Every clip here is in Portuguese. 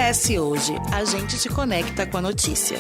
CS Hoje, a gente te conecta com a notícia.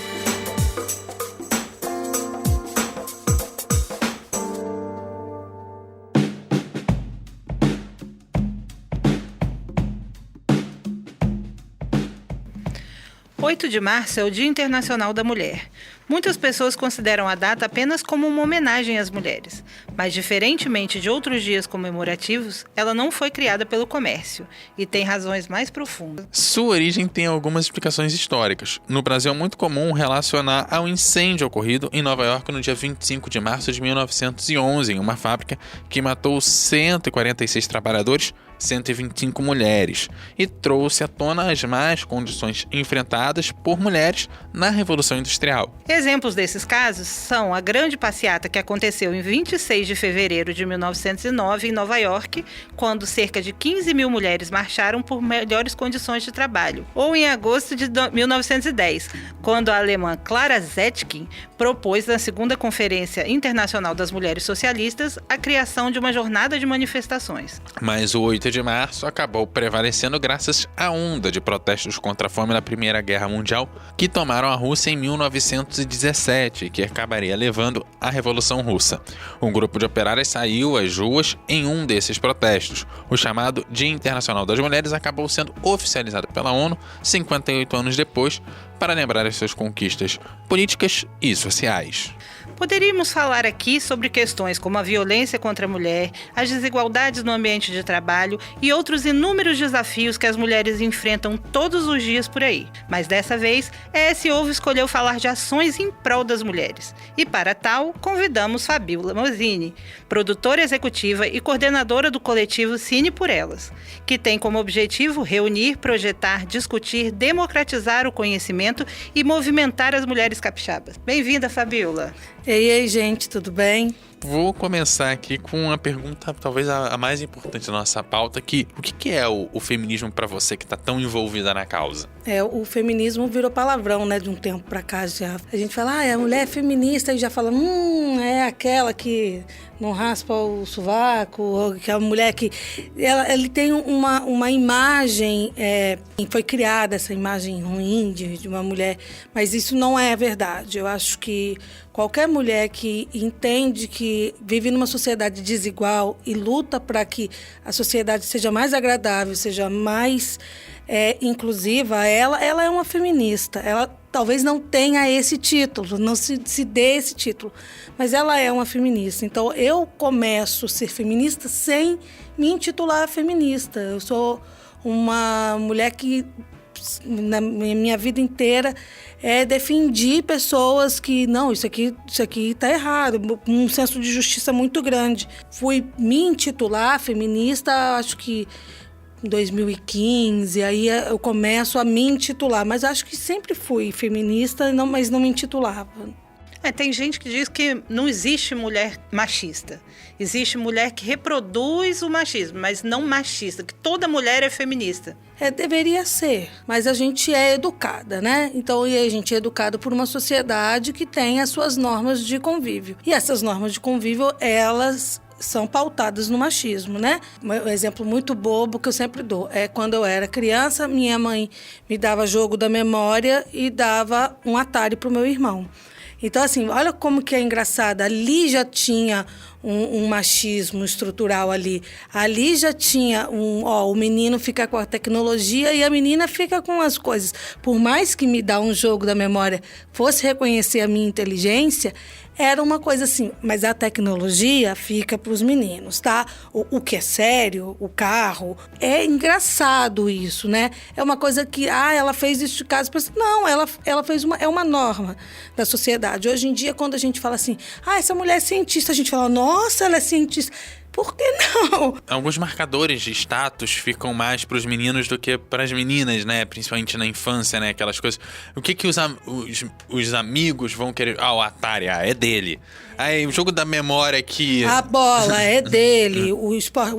O 8 de março é o Dia Internacional da Mulher. Muitas pessoas consideram a data apenas como uma homenagem às mulheres, mas diferentemente de outros dias comemorativos, ela não foi criada pelo comércio e tem razões mais profundas. Sua origem tem algumas explicações históricas. No Brasil é muito comum relacionar ao incêndio ocorrido em Nova York no dia 25 de março de 1911, em uma fábrica que matou 146 trabalhadores, 125 mulheres, e trouxe à tona as más condições enfrentadas por mulheres na Revolução Industrial. Exemplos desses casos são a grande passeata que aconteceu em 26 de fevereiro de 1909 em Nova York, quando cerca de 15 mil mulheres marcharam por melhores condições de trabalho, ou em agosto de 1910, quando a alemã Clara Zetkin propôs na segunda Conferência Internacional das Mulheres Socialistas a criação de uma jornada de manifestações. Mas o 8 de março acabou prevalecendo graças à onda de protestos contra a fome na Primeira Guerra Mundial que tomaram a Rússia em 1917 e que acabaria levando à Revolução Russa. Um grupo de operárias saiu às ruas em um desses protestos. O chamado Dia Internacional das Mulheres acabou sendo oficializado pela ONU 58 anos depois para lembrar as suas conquistas políticas e sociais. Poderíamos falar aqui sobre questões como a violência contra a mulher, as desigualdades no ambiente de trabalho e outros inúmeros desafios que as mulheres enfrentam todos os dias por aí. Mas dessa vez, a ES Ouve escolheu falar de ações em prol das mulheres. E para tal, convidamos Fabiola Mosini, produtora executiva e coordenadora do coletivo Cine por Elas, que tem como objetivo reunir, projetar, discutir, democratizar o conhecimento e movimentar as mulheres capixabas. Bem-vinda, Fabiola! Ei, gente, tudo bem? Vou começar aqui com uma pergunta, talvez a mais importante da nossa pauta, o que é o feminismo para você que está tão envolvida na causa? O feminismo virou palavrão, né, de um tempo para cá já. A gente fala, a mulher é feminista e já fala, é aquela que não raspa o sovaco, ou que é a mulher que... Ele tem uma imagem, foi criada essa imagem ruim de uma mulher, mas isso não é verdade. Eu acho que qualquer mulher que entende que vive numa sociedade desigual e luta para que a sociedade seja mais agradável, seja mais inclusiva, ela é uma feminista. Ela talvez não tenha esse título, não se dê esse título, mas ela é uma feminista. Então, eu começo a ser feminista sem me intitular feminista. Eu sou uma mulher que, na minha vida inteira, defendi pessoas que, não, isso aqui está errado, um senso de justiça muito grande. Fui me intitular feminista, acho que em 2015, aí eu começo a me intitular, mas acho que sempre fui feminista, mas não me intitulava. Tem gente que diz que não existe mulher machista. Existe mulher que reproduz o machismo, mas não machista, que toda mulher é feminista. Deveria ser, mas a gente é educada, né? Então, a gente é educada por uma sociedade que tem as suas normas de convívio. E essas normas de convívio, elas são pautadas no machismo, né? Um exemplo muito bobo que eu sempre dou é quando eu era criança, minha mãe me dava jogo da memória e dava um Atari pro meu irmão. Então, assim, olha como que é engraçado. Ali já tinha um machismo estrutural ali. Ali já tinha o menino fica com a tecnologia e a menina fica com as coisas. Por mais que me dá um jogo da memória fosse reconhecer a minha inteligência, era uma coisa assim, mas a tecnologia fica para os meninos, tá? O que é sério, o carro, é engraçado isso, né? É uma coisa que, ela fez isso de casa, não, ela fez é uma norma da sociedade. Hoje em dia, quando a gente fala assim, essa mulher é cientista, a gente fala, nossa, ela é cientista. Por que não? Alguns marcadores de status ficam mais para os meninos do que para as meninas, né? Principalmente na infância, né? Aquelas coisas. O que os amigos vão querer? O Atari, é dele. Aí o jogo da memória aqui. A bola é dele. O esporte.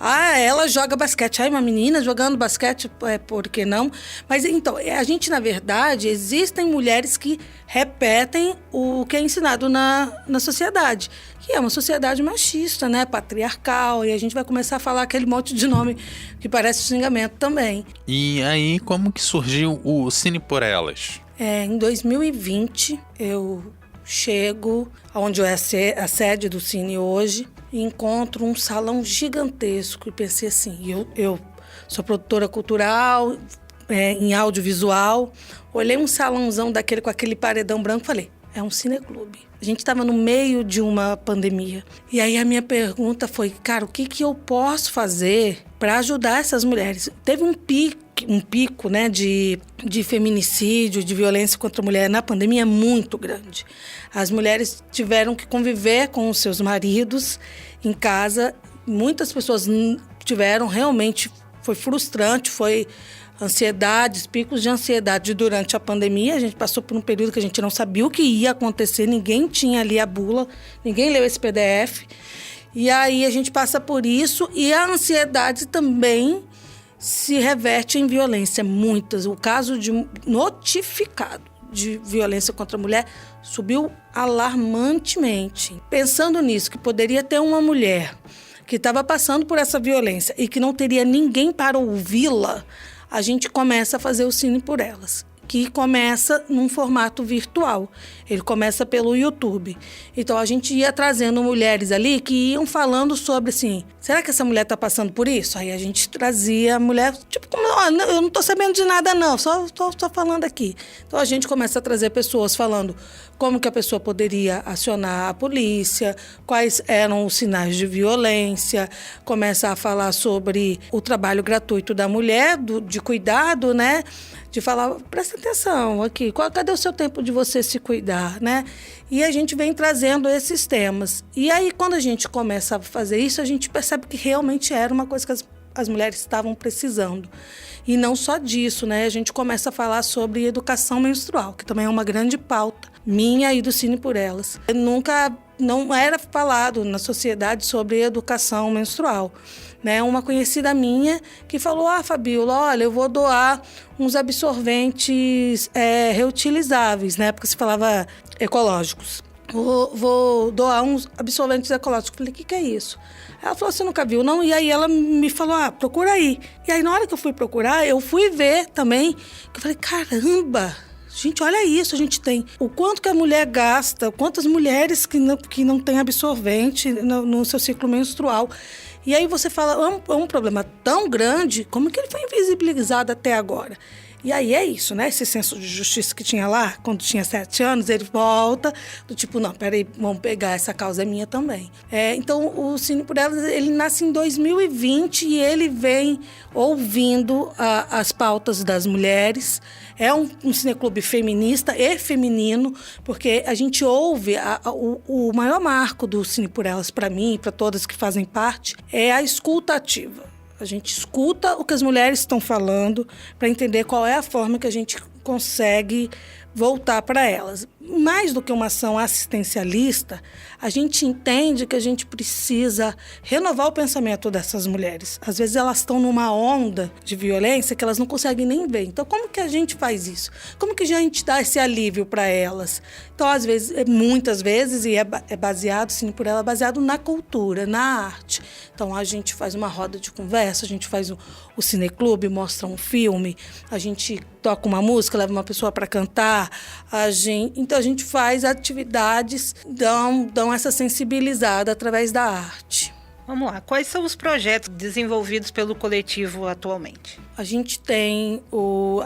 Ela joga basquete. Uma menina jogando basquete, por que não? Mas então, a gente, na verdade, existem mulheres que repetem o que é ensinado na sociedade, que é uma sociedade machista, né? Patriarcal. patriarcal, e a gente vai começar a falar aquele monte de nome que parece xingamento também. E aí, como que surgiu o Cine por Elas? Em 2020, eu chego onde é a sede do Cine hoje e encontro um salão gigantesco e pensei assim, eu sou produtora cultural, em audiovisual, olhei um salãozão daquele com aquele paredão branco e falei, é um cineclube. A gente estava no meio de uma pandemia. E aí a minha pergunta foi, cara, o que eu posso fazer para ajudar essas mulheres? Teve um pico, né, de feminicídio, de violência contra a mulher na pandemia muito grande. As mulheres tiveram que conviver com os seus maridos em casa. Muitas pessoas tiveram, realmente foi frustrante, foi ansiedades, picos de ansiedade durante a pandemia. A gente passou por um período que a gente não sabia o que ia acontecer, ninguém tinha ali a bula, ninguém leu esse PDF. E aí a gente passa por isso e a ansiedade também se reverte em violência. Muitas. O caso notificado de violência contra a mulher subiu alarmantemente. Pensando nisso, que poderia ter uma mulher que estava passando por essa violência e que não teria ninguém para ouvi-la, a gente começa a fazer o Cine por Elas, que começa num formato virtual. Ele começa pelo YouTube. Então, a gente ia trazendo mulheres ali que iam falando sobre, assim, será que essa mulher está passando por isso? Aí a gente trazia a mulher, tipo, eu não estou sabendo de nada não, só falando aqui. Então, a gente começa a trazer pessoas falando como que a pessoa poderia acionar a polícia, quais eram os sinais de violência, começa a falar sobre o trabalho gratuito da mulher, de cuidado, né? De falar, presta atenção aqui, cadê o seu tempo de você se cuidar, né? E a gente vem trazendo esses temas. E aí, quando a gente começa a fazer isso, a gente percebe que realmente era uma coisa que as mulheres estavam precisando. E não só disso, né? A gente começa a falar sobre educação menstrual, que também é uma grande pauta minha e do Cine por Elas. Não era falado na sociedade sobre educação menstrual. Né, uma conhecida minha que falou, Fabíola, olha, eu vou doar uns absorventes reutilizáveis, na época se falava ecológicos. Vou doar uns absorventes ecológicos. Eu falei, o que é isso? Ela falou, você nunca viu, não? E aí ela me falou, procura aí. E aí na hora que eu fui procurar, eu fui ver também, que eu falei, caramba! Gente, olha isso, a gente tem o quanto que a mulher gasta, quantas mulheres que não têm absorvente no seu ciclo menstrual. E aí você fala, é um problema tão grande, como que ele foi invisibilizado até agora? E aí é isso, né? Esse senso de justiça que tinha lá, quando tinha 7 anos, ele volta, do tipo, não, peraí, vamos pegar, essa causa é minha também. Então, o Cine por Elas, ele nasce em 2020 e ele vem ouvindo as pautas das mulheres. É um cineclube feminista e feminino, porque a gente ouve, o maior marco do Cine por Elas, para mim e para todas que fazem parte, é a escuta ativa. A gente escuta o que as mulheres estão falando para entender qual é a forma que a gente consegue voltar para elas. Mais do que uma ação assistencialista, a gente entende que a gente precisa renovar o pensamento dessas mulheres. Às vezes elas estão numa onda de violência que elas não conseguem nem ver. Então, como que a gente faz isso? Como que a gente dá esse alívio para elas? Então, às vezes, muitas vezes, e é baseado, sim, por ela, baseado na cultura, na arte. Então, a gente faz uma roda de conversa, a gente faz o cineclube, mostra um filme, a gente toca uma música, leva uma pessoa para cantar, então a gente faz atividades, dão essa sensibilizada através da arte. Vamos lá, quais são os projetos desenvolvidos pelo coletivo atualmente? A gente tem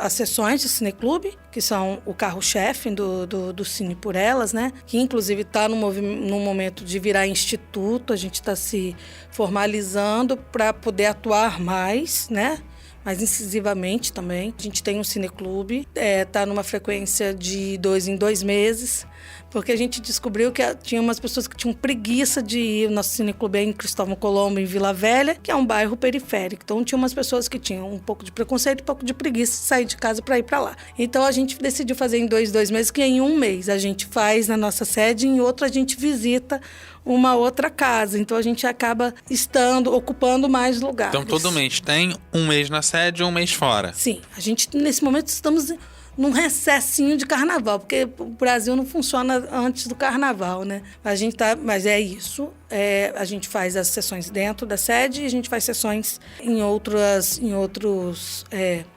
as sessões de cineclube, que são o carro-chefe do Cine por Elas, né? Que inclusive está no momento de virar instituto, a gente está se formalizando para poder atuar mais, né? Mais incisivamente também. A gente tem um cineclube, está numa frequência de 2 em 2 meses, porque a gente descobriu que tinha umas pessoas que tinham preguiça de ir. O nosso cineclube é em Cristóvão Colombo, em Vila Velha, que é um bairro periférico. Então, tinha umas pessoas que tinham um pouco de preconceito e um pouco de preguiça de sair de casa para ir para lá. Então, a gente decidiu fazer em 2 meses, que em 1 mês a gente faz na nossa sede, e em outro a gente visita uma outra casa. Então, a gente acaba ocupando mais lugares. Então, todo mês tem 1 mês na sede e 1 mês fora. Sim. A gente, nesse momento, estamos num recessinho de carnaval, porque o Brasil não funciona antes do carnaval, né? Mas é isso. A gente faz as sessões dentro da sede e a gente faz sessões em outros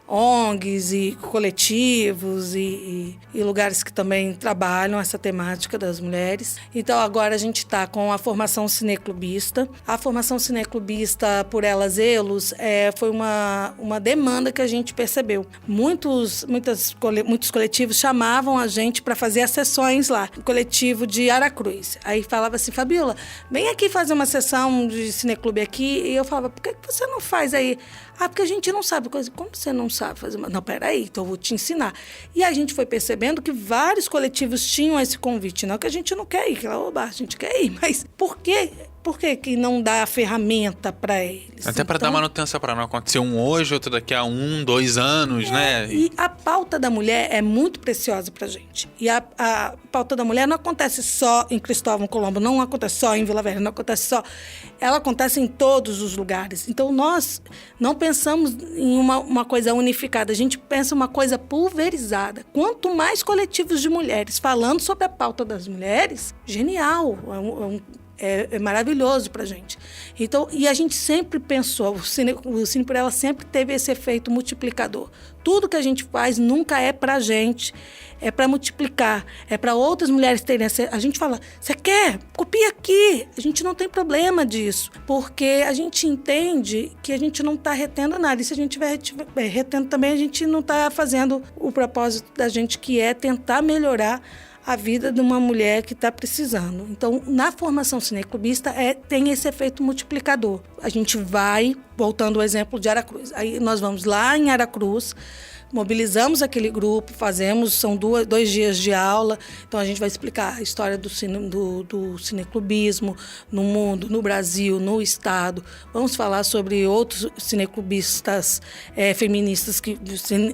ONGs e coletivos e lugares que também trabalham essa temática das mulheres. Então, agora a gente está com a formação cineclubista. A formação cineclubista, por Elas Elos, foi uma demanda que a gente percebeu. Muitos coletivos chamavam a gente para fazer as sessões lá, no coletivo de Aracruz. Aí falava assim, Fabiola, vem aqui fazer uma sessão de cineclube aqui. E eu falava, por que você não faz aí? Porque a gente não sabe coisa. Como você não sabe fazer? Não, peraí, então eu vou te ensinar. E a gente foi percebendo que vários coletivos tinham esse convite. Não que a gente não quer ir, que a gente quer ir, mas por quê? Por que não dá a ferramenta para eles? Até para dar manutenção, para não acontecer um hoje, outro daqui a 1, 2 anos, né? E a pauta da mulher é muito preciosa para a gente. E a pauta da mulher não acontece só em Cristóvão Colombo, não acontece só em Vila Velha, não acontece só... Ela acontece em todos os lugares. Então, nós não pensamos em uma coisa unificada, a gente pensa uma coisa pulverizada. Quanto mais coletivos de mulheres falando sobre a pauta das mulheres, genial, é maravilhoso pra gente. Então, e a gente sempre pensou, o Cine por Ela sempre teve esse efeito multiplicador. Tudo que a gente faz nunca é pra gente, é para multiplicar, é para outras mulheres terem essa... A gente fala, você quer? Copia aqui. A gente não tem problema disso, porque a gente entende que a gente não está retendo nada. E se a gente estiver retendo também, a gente não está fazendo o propósito da gente, que é tentar melhorar a vida de uma mulher que está precisando. Então, na formação cineclubista, tem esse efeito multiplicador. A gente vai, voltando ao exemplo de Aracruz, aí nós vamos lá em Aracruz, mobilizamos aquele grupo, são 2 dias de aula, então a gente vai explicar a história do cineclubismo no mundo, no Brasil, no Estado. Vamos falar sobre outros cineclubistas feministas,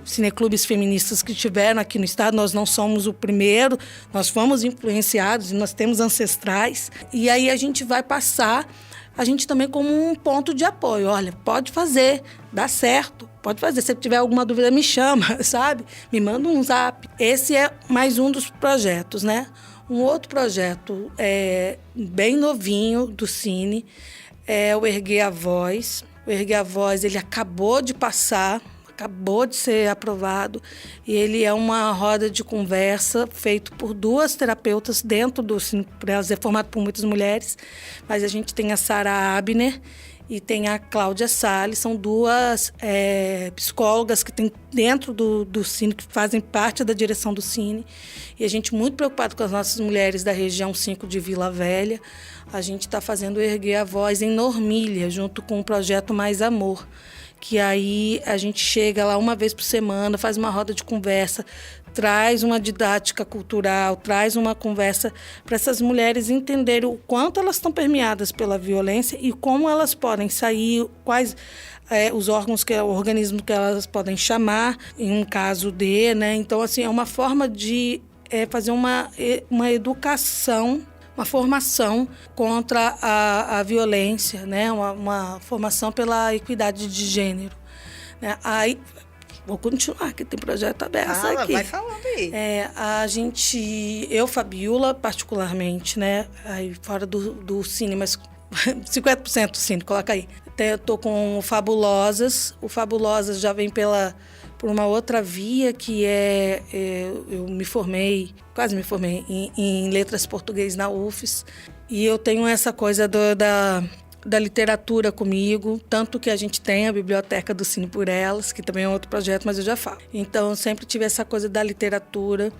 cineclubes feministas que tiveram aqui no Estado. Nós não somos o primeiro, nós fomos influenciados, nós temos ancestrais. E aí a gente vai passar a gente também como um ponto de apoio. Olha, pode fazer, dá certo, pode fazer. Se tiver alguma dúvida, me chama, sabe? Me manda um zap. Esse é mais um dos projetos, né? Um outro projeto bem novinho do Cine é o Erguer a Voz. O Erguer a Voz, ele acabou de ser aprovado, e ele é uma roda de conversa feito por 2 terapeutas dentro do Cine por Elas, é formado por muitas mulheres, mas a gente tem a Sara Abner e tem a Cláudia Salles, são 2 psicólogas que tem dentro do Cine, que fazem parte da direção do Cine, e a gente muito preocupado com as nossas mulheres da região 5 de Vila Velha. A gente está fazendo Erguer a Voz em Normília, junto com o projeto Mais Amor, que aí a gente chega lá uma vez por semana, faz uma roda de conversa, traz uma didática cultural, traz uma conversa para essas mulheres entenderem o quanto elas estão permeadas pela violência e como elas podem sair, quais os organismos que elas podem chamar, em um caso né? Então, assim, é uma forma de fazer uma educação, uma formação contra a violência, né? Uma formação pela equidade de gênero. Né? Aí, vou continuar, que tem projeto aberto aqui. Vai falando aí. Eu, Fabiola, particularmente, né? Aí fora do Cine, mas 50% do Cine, coloca aí. Eu tô com o Fabulosas. O Fabulosas já vem por uma outra via, que eu quase me formei em letras português na UFES, e eu tenho essa coisa da literatura comigo, tanto que a gente tem a Biblioteca do Cine por Elas, que também é outro projeto, mas eu já falo. Então, eu sempre tive essa coisa da literatura,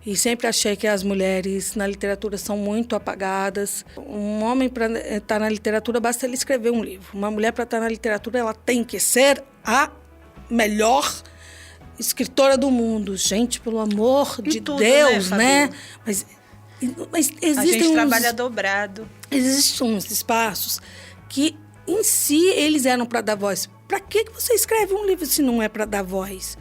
e sempre achei que as mulheres na literatura são muito apagadas. Um homem, para estar na literatura, basta ele escrever um livro. Uma mulher, para estar na literatura, ela tem que ser a melhor escritora do mundo. Gente, pelo amor de Deus, né? Mas existem a gente trabalha dobrado. Existem uns espaços que, em si, eles eram para dar voz. Para que você escreve um livro se não é para dar voz?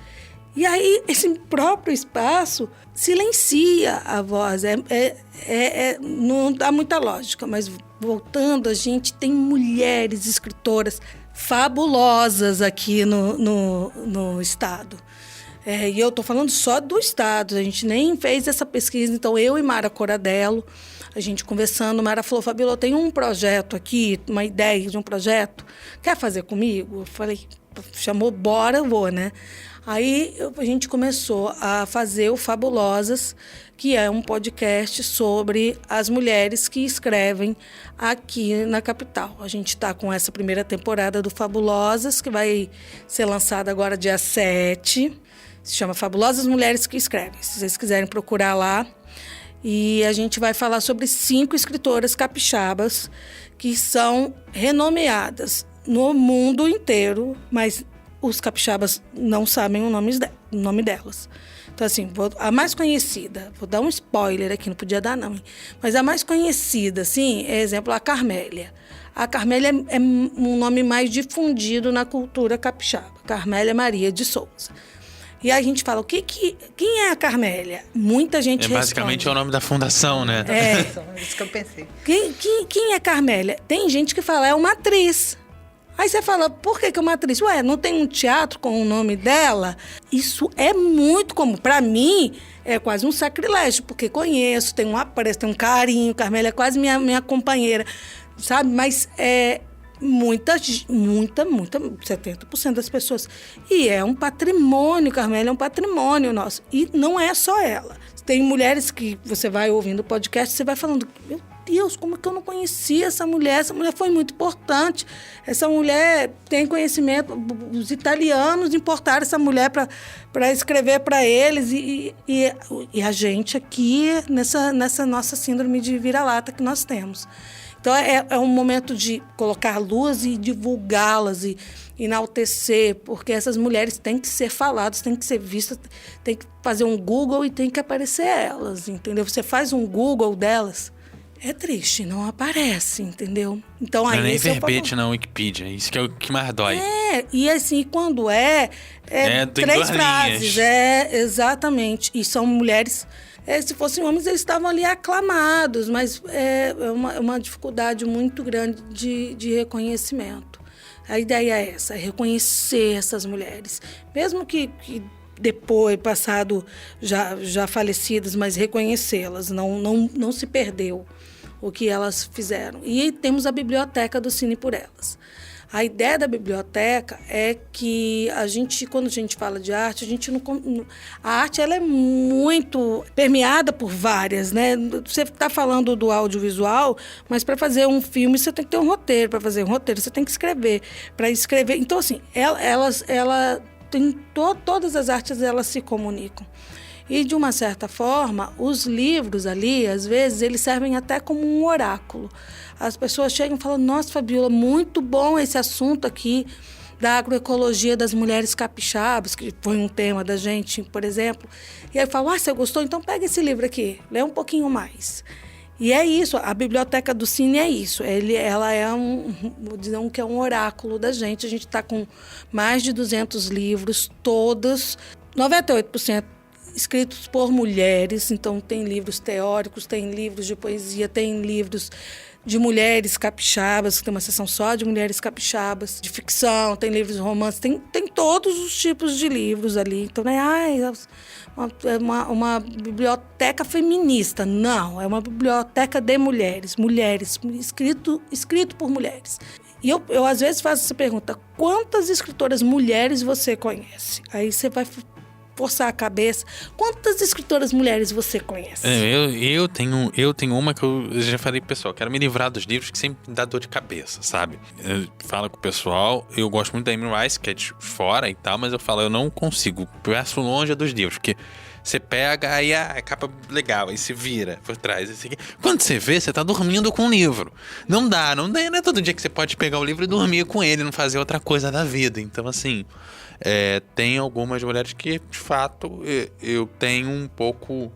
E aí, esse próprio espaço silencia a voz. Não dá muita lógica, mas voltando, a gente tem mulheres escritoras fabulosas aqui no Estado. E eu estou falando só do estado, a gente nem fez essa pesquisa. Então, eu e Mara Coradello, a gente conversando, Mara falou, Fabíola, eu tenho um projeto aqui, uma ideia de um projeto, quer fazer comigo? Eu falei, chamou, bora, eu vou, né? Aí a gente começou a fazer o Fabulosas, que é um podcast sobre as mulheres que escrevem aqui na capital. A gente está com essa primeira temporada do Fabulosas, que vai ser lançada agora dia 7. Se chama Fabulosas Mulheres que Escrevem, se vocês quiserem procurar lá. E a gente vai falar sobre 5 escritoras capixabas que são renomeadas no mundo inteiro, mas os capixabas não sabem o nome delas. Então, assim, a mais conhecida, vou dar um spoiler aqui, não podia dar não, mas a mais conhecida, assim, é, exemplo, a Carmélia. A Carmélia é um nome mais difundido na cultura capixaba, Carmélia Maria de Souza. E a gente fala, quem é a Carmélia? Muita gente responde. Basicamente é o nome da fundação, né? É isso que eu pensei. Quem é Carmélia? Tem gente que fala, é uma atriz. Aí você fala, por que é uma atriz? Ué, não tem um teatro com o nome dela? Isso é muito comum. Para mim, é quase um sacrilégio, porque conheço, tenho um apreço, tenho um carinho. Carmélia é quase minha companheira, sabe? Mas é muita, 70% das pessoas. E é um patrimônio, Carmélia é um patrimônio nosso. E não é só ela. Tem mulheres que você vai ouvindo o podcast, você vai falando, meu Deus, como é que eu não conhecia essa mulher? Essa mulher foi muito importante. Essa mulher tem conhecimento. Os italianos importaram essa mulher para escrever para eles. E a gente aqui, nessa nossa síndrome de vira-lata que nós temos. Então, é um momento de colocar luz e divulgá-las e enaltecer, porque essas mulheres têm que ser faladas, têm que ser vistas, tem que fazer um Google e tem que aparecer elas, entendeu? Você faz um Google delas, é triste, não aparece, entendeu? Então, aí não é nem verbete na Wikipedia, isso que é o que mais dói. E assim, quando tem 3 frases. Exatamente. E são mulheres, se fossem homens, eles estavam ali aclamados, mas é uma dificuldade muito grande de reconhecimento. A ideia é essa, é reconhecer essas mulheres, mesmo que depois, passado, já falecidas, mas reconhecê-las, não se perdeu o que elas fizeram. E temos a biblioteca do Cine por Elas. A ideia da biblioteca é que quando a gente fala de arte, a arte ela é muito permeada por várias, né? Você está falando do audiovisual, mas para fazer um filme você tem que ter um roteiro. Para fazer um roteiro você tem que escrever. Para escrever, então assim, ela tem todas as artes, elas se comunicam. E, de uma certa forma, os livros ali, às vezes, eles servem até como um oráculo. As pessoas chegam e falam, nossa, Fabíola, muito bom esse assunto aqui da agroecologia das mulheres capixabas, que foi um tema da gente, por exemplo. E aí eu falo, você gostou? Então pega esse livro aqui, lê um pouquinho mais. E é isso, a Biblioteca do Cine é isso. Ela é vou dizer que é um oráculo da gente. A gente está com mais de 200 livros, todos, 98% escritos por mulheres. Então, tem livros teóricos, tem livros de poesia, tem livros de mulheres capixabas, que tem uma seção só de mulheres capixabas, de ficção, tem livros de romance, tem todos os tipos de livros ali. Então, não é uma biblioteca feminista. Não, é uma biblioteca de mulheres, escrito por mulheres. E eu às vezes faço essa pergunta, quantas escritoras mulheres você conhece? Aí você vai forçar a cabeça. Quantas escritoras mulheres você conhece? Eu tenho uma que eu já falei pro pessoal, quero me livrar dos livros que sempre me dá dor de cabeça, sabe? Eu falo com o pessoal, eu gosto muito da Amy Rice, que é de fora e tal, mas eu falo, eu não consigo, passo longe dos livros, porque você pega, aí a capa legal, aí você vira por trás. Assim, quando você vê, você tá dormindo com o livro. Não é todo dia que você pode pegar o livro e dormir com ele, não fazer outra coisa da vida. Então, assim, tem algumas mulheres que, de fato, eu tenho um pouco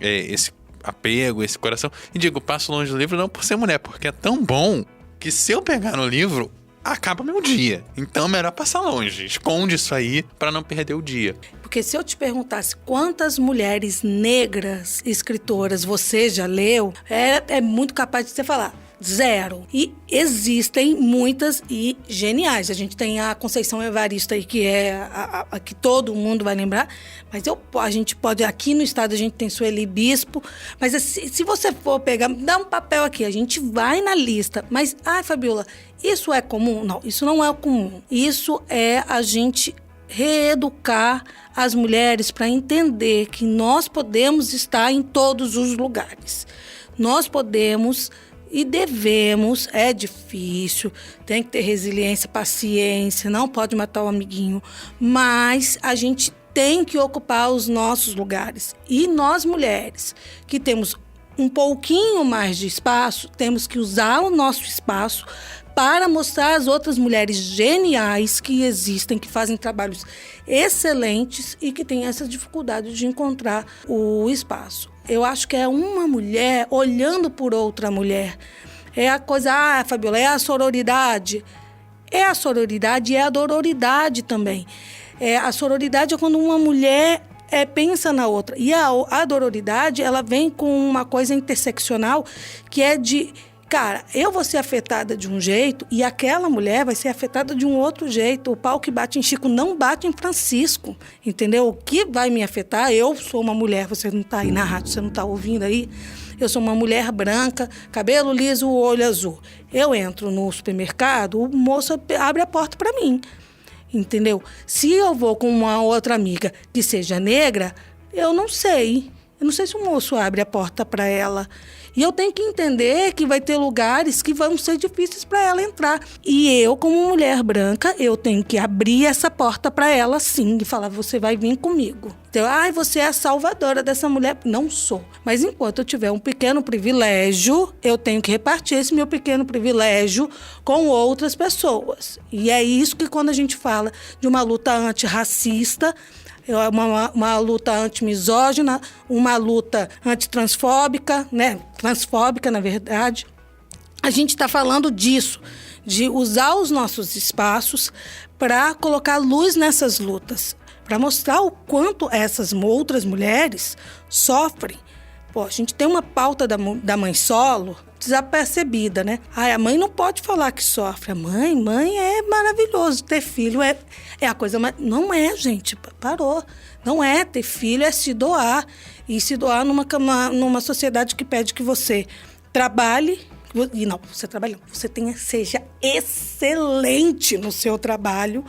esse apego, esse coração. E digo, passo longe do livro não por ser mulher, porque é tão bom que se eu pegar no livro, acaba meu dia. Então é melhor passar longe. Esconde isso aí para não perder o dia. Porque se eu te perguntasse quantas mulheres negras escritoras você já leu, é muito capaz de você falar Zero. E existem muitas e geniais. A gente tem a Conceição Evaristo aí, que é a que todo mundo vai lembrar, mas a gente pode, aqui no estado a gente tem Sueli Bispo, mas se você for pegar, dá um papel aqui, a gente vai na lista, mas, Fabiola, isso é comum? Não, isso não é comum. Isso é a gente reeducar as mulheres para entender que nós podemos estar em todos os lugares. Nós podemos e devemos, é difícil, tem que ter resiliência, paciência, não pode matar o amiguinho, mas a gente tem que ocupar os nossos lugares. E nós, mulheres, que temos um pouquinho mais de espaço, temos que usar o nosso espaço para mostrar às outras mulheres geniais que existem, que fazem trabalhos excelentes e que têm essa dificuldade de encontrar o espaço. Eu acho que é uma mulher olhando por outra mulher. É a coisa, Fabiola, é a sororidade. É a sororidade e é a dororidade também. A sororidade é quando uma mulher pensa na outra. E a dororidade, ela vem com uma coisa interseccional que é de... Cara, eu vou ser afetada de um jeito e aquela mulher vai ser afetada de um outro jeito. O pau que bate em Chico não bate em Francisco, entendeu? O que vai me afetar, eu sou uma mulher, você não está aí na rádio, você não está ouvindo aí, eu sou uma mulher branca, cabelo liso, olho azul. Eu entro no supermercado, o moço abre a porta para mim, entendeu? Se eu vou com uma outra amiga que seja negra, eu não sei se o moço abre a porta para ela. E eu tenho que entender que vai ter lugares que vão ser difíceis para ela entrar. E eu, como mulher branca, eu tenho que abrir essa porta para ela sim e falar, você vai vir comigo. Então, você é a salvadora dessa mulher. Não sou. Mas enquanto eu tiver um pequeno privilégio, eu tenho que repartir esse meu pequeno privilégio com outras pessoas. E é isso que quando a gente fala de uma luta antirracista, uma luta antimisógina, uma luta antitransfóbica, né? Transfóbica, na verdade. A gente está falando disso, de usar os nossos espaços para colocar luz nessas lutas, para mostrar o quanto essas outras mulheres sofrem. A gente tem uma pauta da mãe solo desapercebida, né? A mãe não pode falar que sofre. A mãe é maravilhoso. Ter filho é a coisa mais... Não é, gente, parou. Não é ter filho, é se doar. E se doar numa sociedade que pede que você trabalhe. E não, você trabalha, você seja excelente no seu trabalho,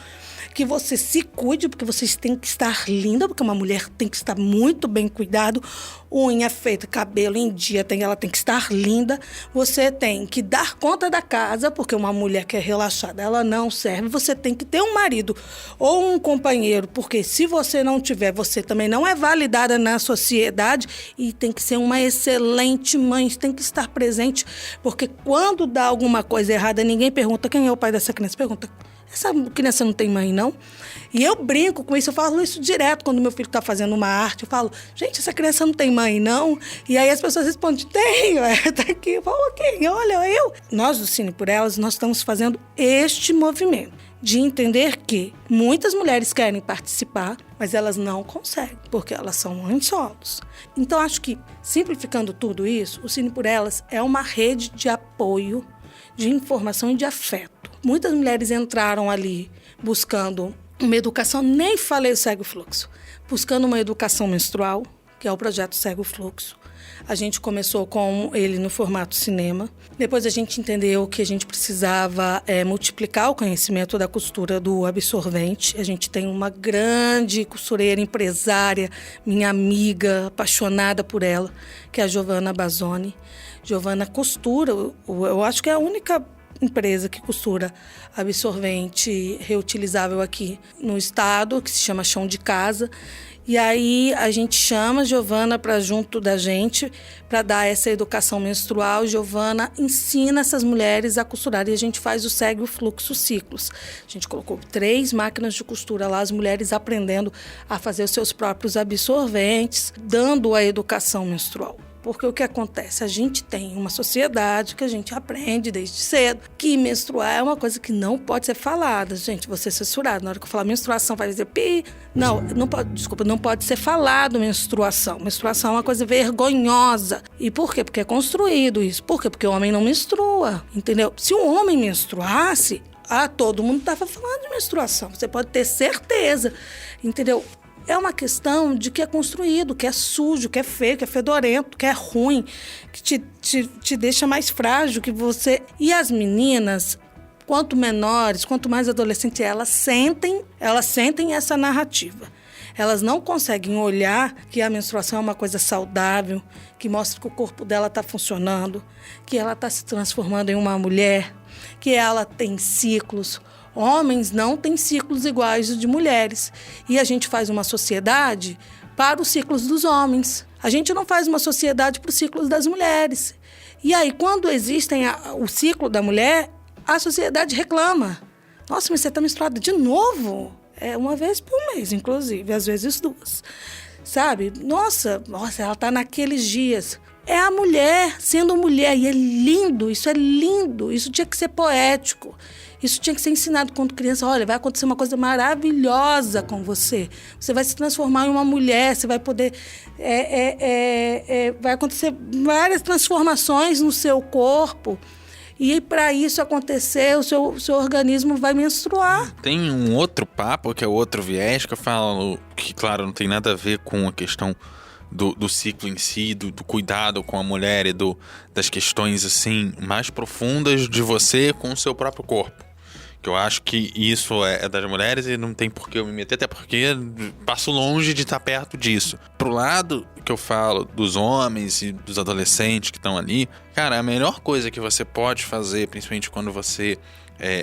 que você se cuide, porque você tem que estar linda, porque uma mulher tem que estar muito bem cuidado, unha feita, cabelo em dia, ela tem que estar linda. Você tem que dar conta da casa, porque uma mulher que é relaxada, ela não serve. Você tem que ter um marido ou um companheiro, porque se você não tiver, você também não é validada na sociedade, e tem que ser uma excelente mãe, tem que estar presente, porque quando dá alguma coisa errada, ninguém pergunta quem é o pai dessa criança, pergunta... Essa criança não tem mãe, não? E eu brinco com isso, eu falo isso direto quando meu filho está fazendo uma arte. Eu falo, gente, essa criança não tem mãe, não? E aí as pessoas respondem, tenho, tá aqui. Eu falo, ok, olha, eu. Nós do Cine por Elas, nós estamos fazendo este movimento de entender que muitas mulheres querem participar, mas elas não conseguem, porque elas são mães solos. Então, acho que, simplificando tudo isso, o Cine por Elas é uma rede de apoio, de informação e de afeto. Muitas mulheres entraram ali buscando uma educação, nem falei do Segue o Fluxo, buscando uma educação menstrual, que é o projeto Segue o Fluxo. A gente começou com ele no formato cinema. Depois a gente entendeu que a gente precisava multiplicar o conhecimento da costura do absorvente. A gente tem uma grande costureira empresária, minha amiga, apaixonada por ela, que é a Giovana Bazzoni. Giovana costura, eu acho que é a única empresa que costura absorvente reutilizável aqui no estado, que se chama Chão de Casa. E aí a gente chama a Giovana para junto da gente para dar essa educação menstrual. Giovana ensina essas mulheres a costurar e a gente faz o Segue o Fluxo Ciclos. A gente colocou 3 máquinas de costura lá, as mulheres aprendendo a fazer os seus próprios absorventes, dando a educação menstrual. Porque o que acontece? A gente tem uma sociedade que a gente aprende desde cedo que menstruar é uma coisa que não pode ser falada. Gente, você é censurado. Na hora que eu falar menstruação, vai dizer pi. Não pode, desculpa, não pode ser falado menstruação. Menstruação é uma coisa vergonhosa. E por quê? Porque é construído isso. Por quê? Porque o homem não menstrua, entendeu? Se um homem menstruasse, todo mundo estava falando de menstruação. Você pode ter certeza, entendeu? É uma questão de que é construído, que é sujo, que é feio, que é fedorento, que é ruim, que te deixa mais frágil que você. E as meninas, quanto menores, quanto mais adolescentes, elas sentem essa narrativa. Elas não conseguem olhar que a menstruação é uma coisa saudável, que mostra que o corpo dela está funcionando, que ela está se transformando em uma mulher, que ela tem ciclos. Homens não têm ciclos iguais aos de mulheres. E a gente faz uma sociedade para os ciclos dos homens. A gente não faz uma sociedade para os ciclos das mulheres. E aí, quando existem o ciclo da mulher, a sociedade reclama. Nossa, mas você está menstruada de novo? É uma vez por mês, inclusive, às vezes 2. Sabe? Nossa, ela está naqueles dias. É a mulher sendo mulher. E é lindo, isso tinha que ser poético. Isso tinha que ser ensinado quando criança. Olha, vai acontecer uma coisa maravilhosa com você. Você vai se transformar em uma mulher, você vai poder... vai acontecer várias transformações no seu corpo. E para isso acontecer, o seu organismo vai menstruar. Tem um outro papo, que é outro viés, que eu falo que, claro, não tem nada a ver com a questão do ciclo em si, do cuidado com a mulher e das questões assim mais profundas de você com o seu próprio corpo. Que eu acho que isso é das mulheres e não tem por que eu me meter, até porque passo longe de estar perto disso. Pro lado que eu falo dos homens e dos adolescentes que estão ali, cara, a melhor coisa que você pode fazer, principalmente quando você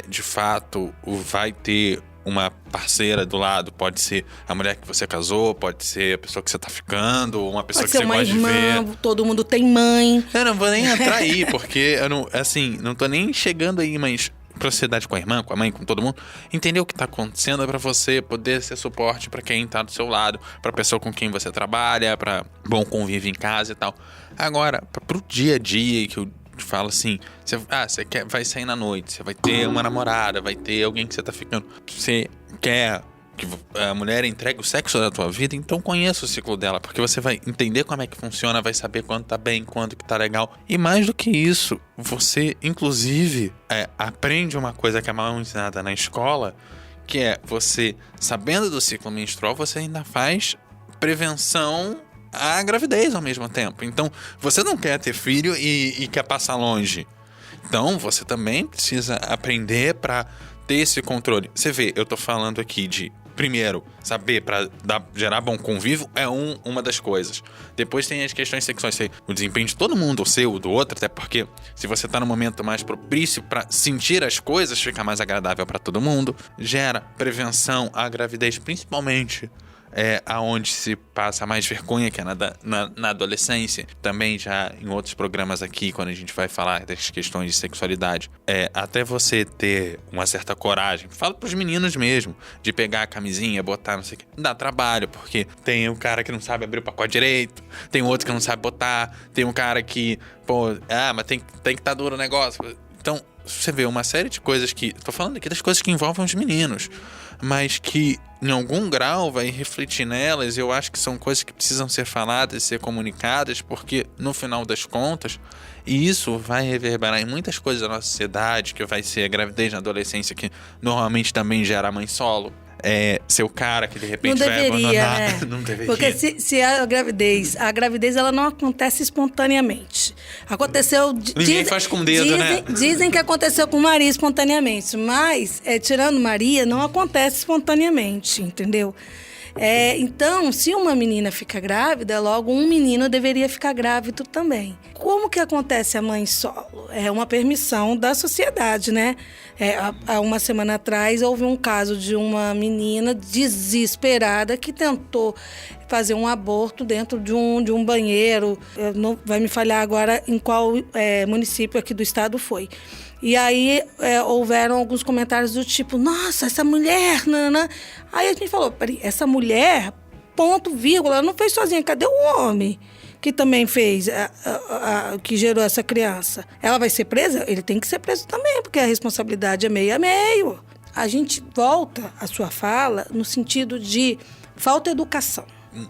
de fato vai ter uma parceira do lado, pode ser a mulher que você casou, pode ser a pessoa que você tá ficando, uma pessoa que você gosta de ver. Pode ser uma irmã, todo mundo tem mãe. Eu não vou nem entrar aí, porque eu não tô nem chegando aí, mas pra sociedade com a irmã, com a mãe, com todo mundo, entender o que tá acontecendo é pra você poder ser suporte pra quem tá do seu lado, pra pessoa com quem você trabalha, pra bom convívio em casa e tal. Agora, pro dia a dia, que eu falo assim, você vai sair na noite, você vai ter uma namorada, vai ter alguém que você tá ficando, você quer que a mulher entregue o sexo da tua vida, então conheça o ciclo dela, porque você vai entender como é que funciona, vai saber quando tá bem, quando que tá legal. E mais do que isso, você inclusive aprende uma coisa que é mal ensinada na escola, que é você, sabendo do ciclo menstrual, você ainda faz prevenção à gravidez ao mesmo tempo. Então, você não quer ter filho e quer passar longe. Então, você também precisa aprender para ter esse controle. Você vê, eu tô falando aqui de, primeiro, saber para gerar bom convívio é uma das coisas. Depois tem as questões sexuais, o desempenho de todo mundo, o seu, do outro, até porque se você tá no momento mais propício para sentir as coisas, fica mais agradável para todo mundo. Gera prevenção à gravidez, principalmente aonde se passa mais vergonha, que é na adolescência. Também já em outros programas aqui, quando a gente vai falar das questões de sexualidade, até você ter uma certa coragem, falo pros meninos mesmo, de pegar a camisinha, botar não sei o que, dá trabalho, porque tem um cara que não sabe abrir o pacote direito, tem outro que não sabe botar, tem um cara que, mas tem que estar duro o negócio. Então, você vê uma série de coisas que... Tô falando aqui das coisas que envolvem os meninos, mas que em algum grau vai refletir nelas. Eu acho que são coisas que precisam ser faladas, ser comunicadas, porque no final das contas, e isso vai reverberar em muitas coisas da nossa sociedade, que vai ser a gravidez na adolescência, que normalmente também gera mãe solo. Ser o cara que de repente vai abandonar. Né? Não deveria. Porque se a gravidez ela não acontece espontaneamente. Aconteceu... Ninguém faz com o dedo, né? Dizem que aconteceu com Maria espontaneamente, mas, tirando Maria, não acontece espontaneamente, entendeu? Então, se uma menina fica grávida, logo um menino deveria ficar grávido também. Como que acontece a mãe solo? É uma permissão da sociedade, né? Há uma semana atrás houve um caso de uma menina desesperada que tentou fazer um aborto dentro de um banheiro. Não vai me falhar agora em qual município aqui do estado foi. E aí houveram alguns comentários do tipo, nossa, essa mulher, nanã. Aí a gente falou, peraí, essa mulher, ponto, vírgula, ela não fez sozinha, cadê o homem? que também fez, que gerou essa criança, ela vai ser presa? Ele tem que ser preso também, porque a responsabilidade é meio a meio. A gente volta a sua fala no sentido de falta de educação.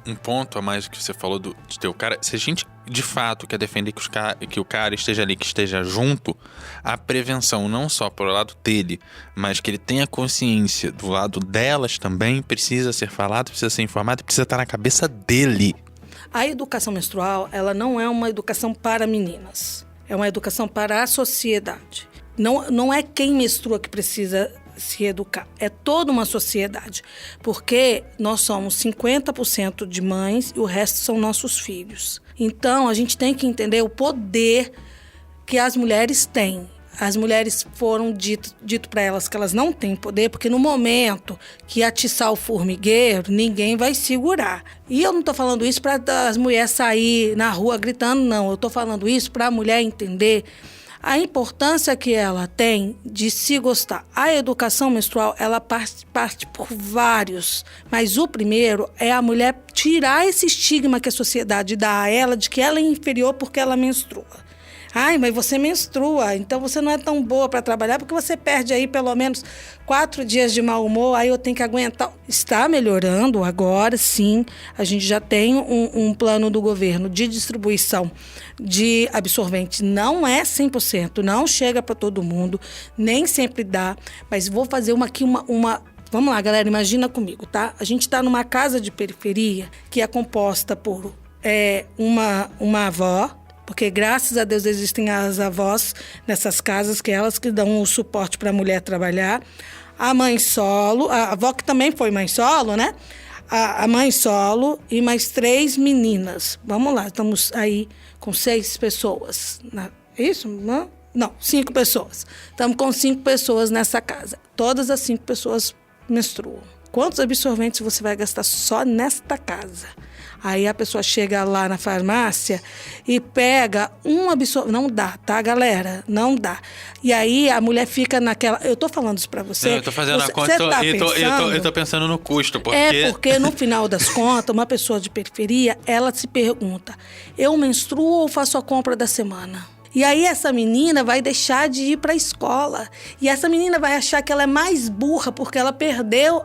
Um ponto a mais que você falou de ter o cara, se a gente de fato quer defender que o cara esteja ali, que esteja junto, a prevenção não só pro lado dele, mas que ele tenha consciência do lado delas também, precisa ser falado, precisa ser informado, precisa estar na cabeça dele. A educação menstrual, ela não é uma educação para meninas, é uma educação para a sociedade. Não é quem menstrua que precisa se educar, é toda uma sociedade, porque nós somos 50% de mães e o resto são nossos filhos. Então, a gente tem que entender o poder que as mulheres têm. As mulheres foram dito para elas que elas não têm poder, porque no momento que atiçar o formigueiro, ninguém vai segurar. E eu não estou falando isso para as mulheres sair na rua gritando, não. Eu estou falando isso para a mulher entender a importância que ela tem de se gostar. A educação menstrual, ela parte por vários, mas o primeiro é a mulher tirar esse estigma que a sociedade dá a ela de que ela é inferior porque ela menstrua. Ai, mas você menstrua, então você não é tão boa para trabalhar porque você perde aí pelo menos 4 dias de mau humor, aí eu tenho que aguentar. Está melhorando agora, sim. A gente já tem um plano do governo de distribuição de absorvente. Não é 100%, não chega para todo mundo, nem sempre dá, mas vou fazer uma. Vamos lá, galera, imagina comigo, tá? A gente está numa casa de periferia que é composta por uma avó, porque graças a Deus existem as avós nessas casas, que é elas que dão o suporte para a mulher trabalhar. A mãe solo, a avó que também foi mãe solo, né? A mãe solo e mais 3 meninas. Vamos lá, estamos aí com 6 pessoas. É isso? Não, 5 pessoas. Estamos com 5 pessoas nessa casa. Todas as 5 pessoas menstruam. Quantos absorventes você vai gastar só nesta casa? Aí a pessoa chega lá na farmácia e pega um absorvente. Não dá, tá, galera? Não dá. E aí a mulher fica naquela... Eu tô falando isso pra você. Não, eu tô fazendo a conta eu tô pensando no custo. Porque no final das contas, uma pessoa de periferia, ela se pergunta, eu menstruo ou faço a compra da semana? E aí essa menina vai deixar de ir para a escola. E essa menina vai achar que ela é mais burra porque ela perdeu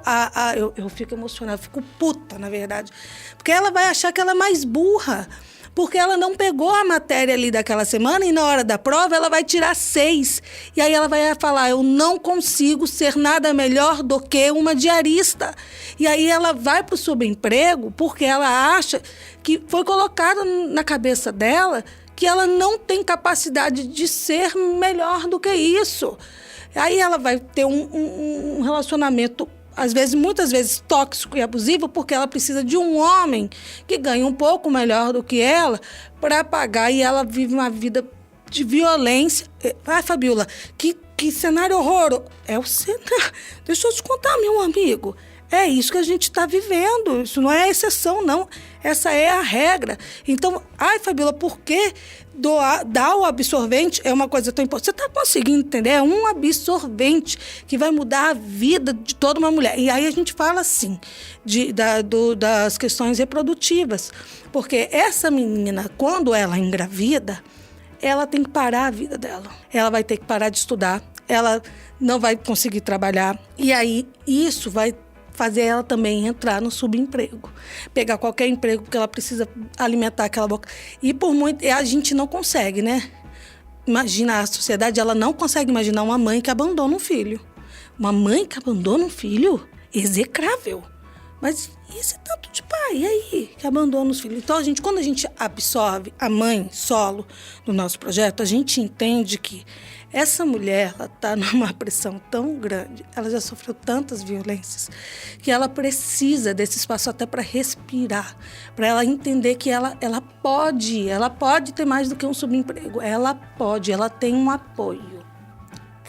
eu fico emocionada, fico puta, na verdade. Porque ela vai achar que ela é mais burra. Porque ela não pegou a matéria ali daquela semana e na hora da prova ela vai tirar 6. E aí ela vai falar, eu não consigo ser nada melhor do que uma diarista. E aí ela vai para o subemprego porque ela acha que foi colocado na cabeça dela que ela não tem capacidade de ser melhor do que isso. Aí ela vai ter um relacionamento, muitas vezes tóxico e abusivo, porque ela precisa de um homem que ganhe um pouco melhor do que ela para pagar, e ela vive uma vida de violência. Ai, Fabiola, que cenário horroroso. É o cenário. Deixa eu te contar, meu amigo. É isso que a gente está vivendo. Isso não é a exceção, não. Essa é a regra. Então, ai, Fabiola, por que dar o absorvente é uma coisa tão importante? Você está conseguindo entender? É um absorvente que vai mudar a vida de toda uma mulher. E aí a gente fala, assim, das questões reprodutivas. Porque essa menina, quando ela engravida, ela tem que parar a vida dela. Ela vai ter que parar de estudar. Ela não vai conseguir trabalhar. E aí, isso vai fazer ela também entrar no subemprego. Pegar qualquer emprego, porque ela precisa alimentar aquela boca. E por muito... a gente não consegue, né? Imagina, a sociedade, ela não consegue imaginar uma mãe que abandona um filho. Uma mãe que abandona um filho? Execrável. Mas e esse tanto de pai aí que abandona os filhos? Então, quando a gente absorve a mãe solo no nosso projeto, a gente entende que essa mulher está numa pressão tão grande, ela já sofreu tantas violências, que ela precisa desse espaço até para respirar, para ela entender que ela pode ter mais do que um subemprego, ela tem um apoio.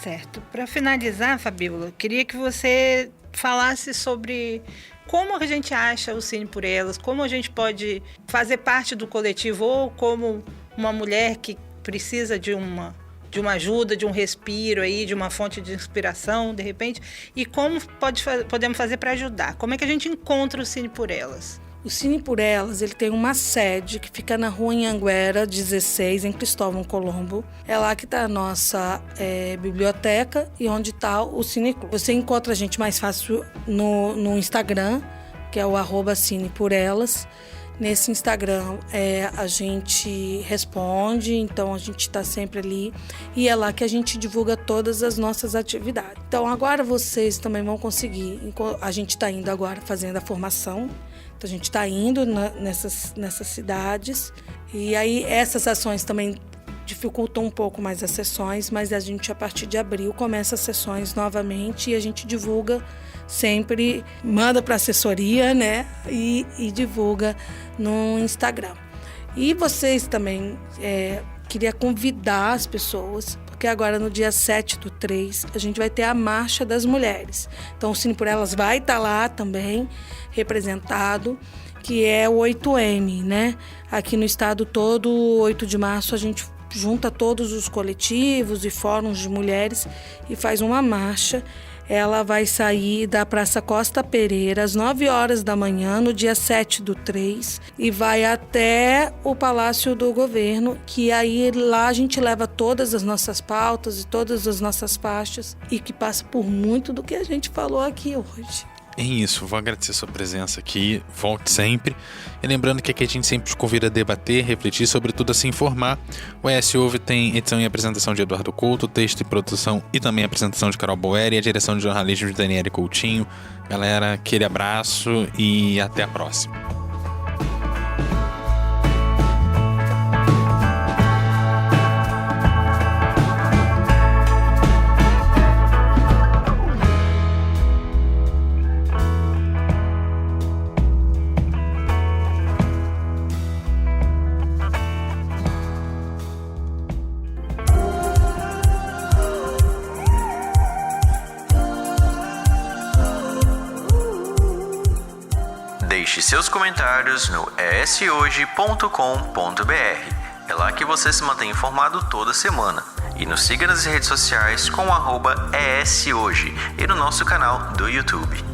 Certo. Para finalizar, Fabiola, eu queria que você falasse sobre como a gente acha o Cine por Elas, como a gente pode fazer parte do coletivo, ou como uma mulher que precisa de uma ajuda, de um respiro aí, de uma fonte de inspiração, de repente, e como podemos fazer para ajudar? Como é que a gente encontra o Cine por Elas? O Cine por Elas, ele tem uma sede que fica na rua Anhanguera 16, em Cristóvão Colombo. É lá que está a nossa biblioteca e onde está o Cine Clube. Você encontra a gente mais fácil no Instagram, que é o @Cine por Elas. Nesse Instagram a gente responde, então a gente está sempre ali e é lá que a gente divulga todas as nossas atividades. Então agora vocês também vão conseguir, a gente está indo agora fazendo a formação, então a gente está indo nessas cidades e aí essas ações também dificultam um pouco mais as sessões, mas a gente a partir de abril começa as sessões novamente e a gente divulga sempre, manda para a assessoria, né? E divulga no Instagram. E vocês também, queria convidar as pessoas, porque agora no dia 7/3 a gente vai ter a Marcha das Mulheres. Então o Cine por Elas vai estar lá também, representado, que é o 8M, né? Aqui no estado todo, 8 de março, a gente junta todos os coletivos e fóruns de mulheres e faz uma marcha. Ela vai sair da Praça Costa Pereira às 9 horas da manhã, no dia 7/3, e vai até o Palácio do Governo, que aí lá a gente leva todas as nossas pautas e todas as nossas faixas, e que passa por muito do que a gente falou aqui hoje. É isso, vou agradecer a sua presença aqui, volte sempre. E lembrando que aqui a gente sempre te convida a debater, refletir, sobretudo a se informar. O ES Ouve tem edição e apresentação de Eduardo Couto, texto e produção e também apresentação de Carol Boeri e a direção de jornalismo de Daniele Coutinho. Galera, aquele abraço e até a próxima. Deixe seus comentários no eshoje.com.br. É lá que você se mantém informado toda semana. E nos siga nas redes sociais com @eshoje e no nosso canal do YouTube.